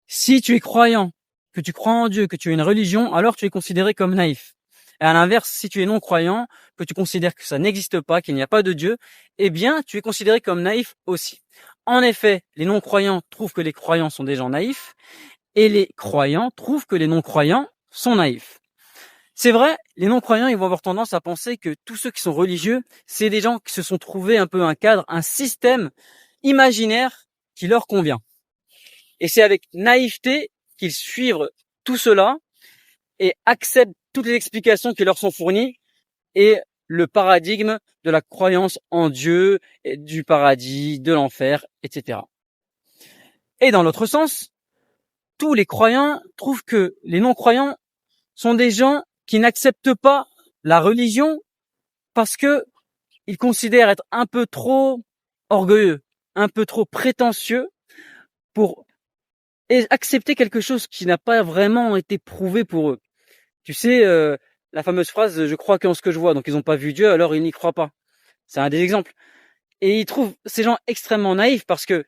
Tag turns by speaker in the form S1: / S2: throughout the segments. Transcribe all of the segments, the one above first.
S1: Si tu es croyant, que tu crois en Dieu, que tu as une religion, alors tu es considéré comme naïf. Et à l'inverse, si tu es non-croyant, que tu considères que ça n'existe pas, qu'il n'y a pas de Dieu, eh bien, tu es considéré comme naïf aussi. En effet, les non-croyants trouvent que les croyants sont des gens naïfs, et les croyants trouvent que les non-croyants sont naïfs. C'est vrai, les non-croyants, ils vont avoir tendance à penser que tous ceux qui sont religieux, c'est des gens qui se sont trouvés un peu un cadre, un système imaginaire qui leur convient. Et c'est avec naïveté qu'ils suivent tout cela et acceptent toutes les explications qui leur sont fournies et le paradigme de la croyance en Dieu, et du paradis, de l'enfer, etc. Et dans l'autre sens, tous les croyants trouvent que les non-croyants sont des gens qui n'acceptent pas la religion parce que ils considèrent être un peu trop orgueilleux, un peu trop prétentieux pour accepter quelque chose qui n'a pas vraiment été prouvé pour eux. Tu sais, la fameuse phrase « je crois qu'en ce que je vois », donc ils n'ont pas vu Dieu, alors ils n'y croient pas. C'est un des exemples. Et ils trouvent ces gens extrêmement naïfs parce que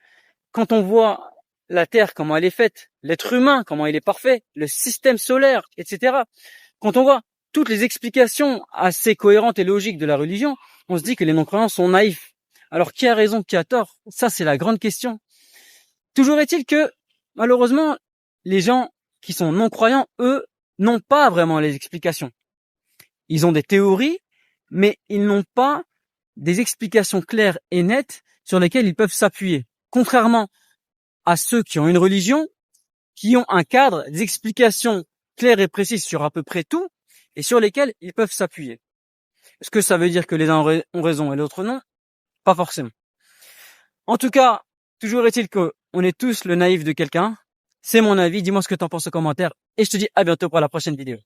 S1: quand on voit la Terre, comment elle est faite, l'être humain, comment il est parfait, le système solaire, etc. Quand on voit toutes les explications assez cohérentes et logiques de la religion, on se dit que les non-croyants sont naïfs. Alors qui a raison, qui a tort? Ça, c'est la grande question. Toujours est-il que, malheureusement, les gens qui sont non-croyants, eux, n'ont pas vraiment les explications. Ils ont des théories, mais ils n'ont pas des explications claires et nettes sur lesquelles ils peuvent s'appuyer. Contrairement à ceux qui ont une religion, qui ont un cadre, des explications claires et précises sur à peu près tout, et sur lesquelles ils peuvent s'appuyer. Est-ce que ça veut dire que les uns ont raison et les autres non? Pas forcément. En tout cas, toujours est-il qu'on est tous le naïf de quelqu'un. C'est mon avis, dis-moi ce que t'en penses en commentaire, et je te dis à bientôt pour la prochaine vidéo.